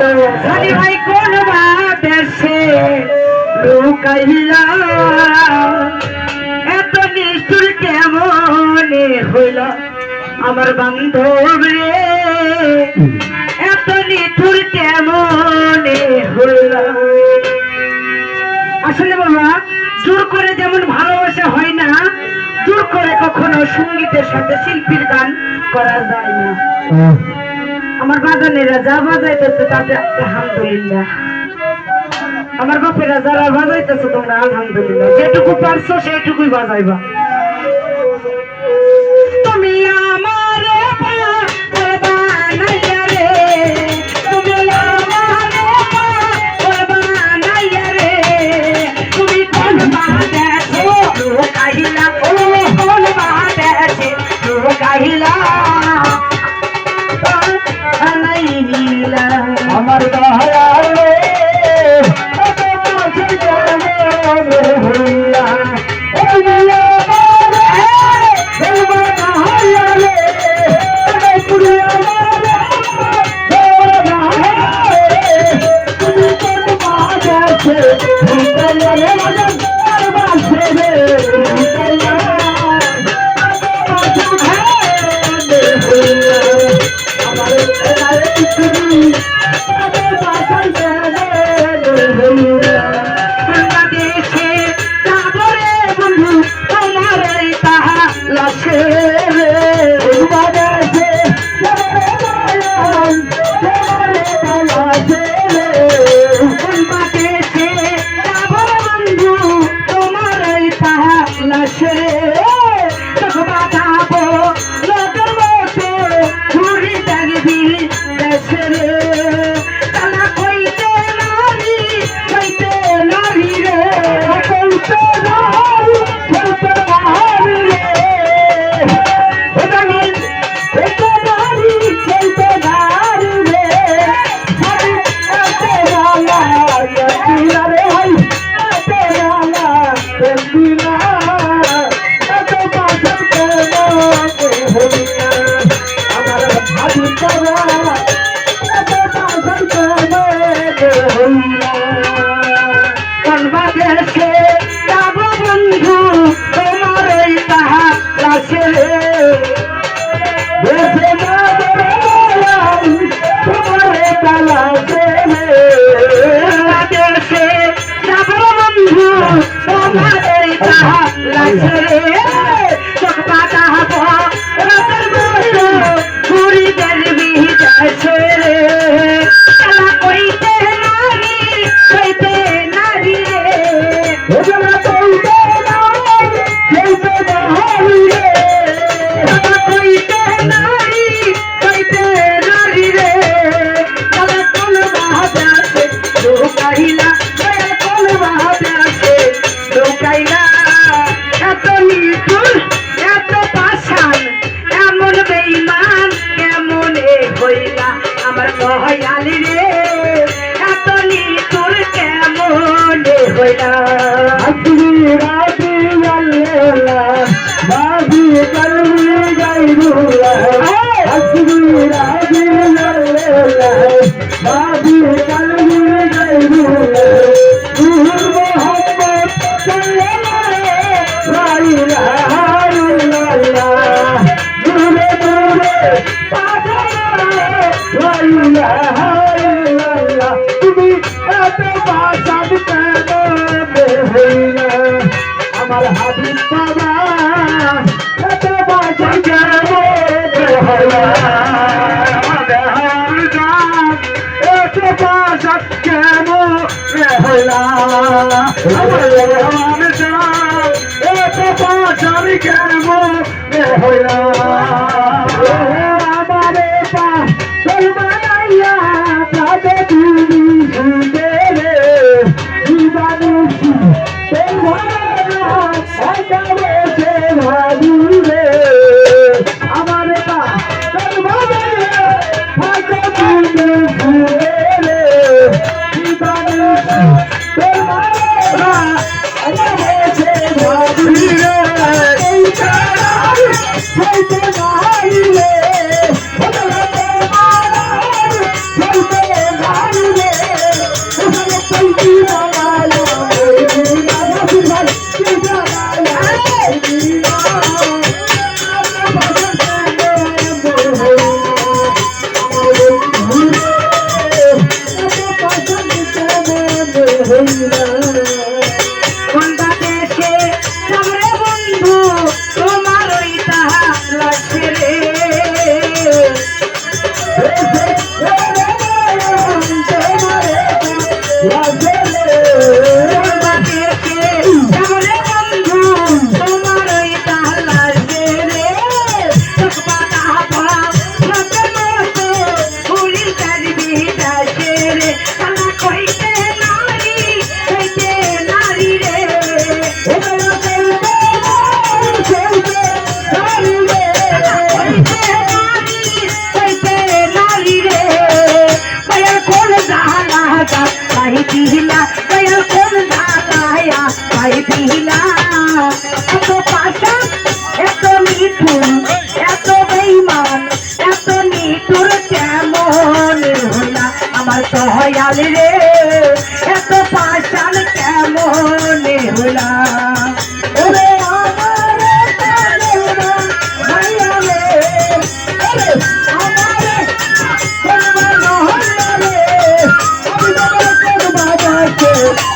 ধনী ভাই কোন দেশে লুকাইলা এত নিষ্ঠুর কেমনে হইল আমার বান্ধব রে এত নিষ্ঠুর কেমনে হইল আসলে বাবা জোর করে যেমন ভালোবাসা হয় না জোর করে কখনো সঙ্গীতের সাথে শিল্পীর গান করা যায় না আমার বাজানেরা যা বাজাইতেছে তাতে আলহামদুলিল্লাহ আমার বাপেরা যারা বাজাইতেছে তোমরা আলহামদুলিল্লাহ যেটুকু পারছো সেইটুকুই বাজাইবা তুমি আমার আমার দয়ালে Hey,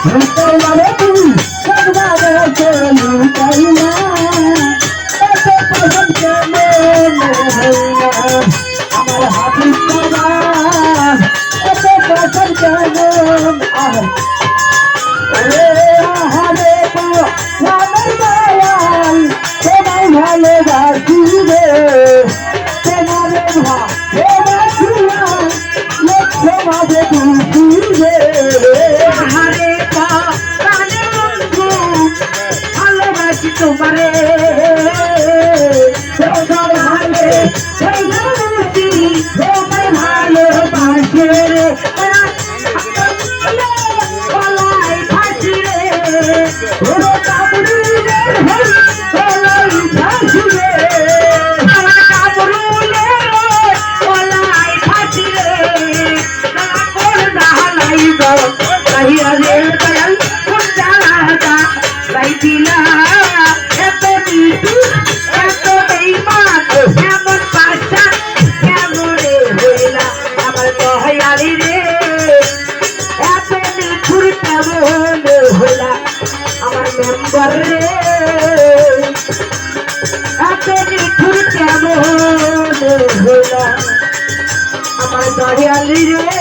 তোমারে তুমি সদবারে চলু কইলা এত পছন্দ কেমন হইলা আমার হাবিব বাবা এত পছন্দ কেমন আরে আহারে তো আমার দয়াল তোমায় ভালোবাসি রে তোমারে ভালোবাসিলাম লক্ষ মাঝে খুশি রে আহারে প্রাণে বন্ধু ভালোবাসি তোমারে তোমার ভালে ভালোবাসি তোমায় ভালোবাসি রে গলায় ফাঁসি রে ওরে কাবুলের হই গলায় ফাঁসি রে আমার কাবরুলে গলায় ফাঁসি রে কাপড় ডালাই দাও কাহিয়া রে দয়াল কোনটা গাই দিলা এত নিটু এত বেইমান এমন পাশা কেমন রে হইলা আমার দয়ালি রে এত নিঠুর কেমন হইলা আমার মেম্বার রে এত নিঠুর কেমন হইলা আমার দয়ালি রে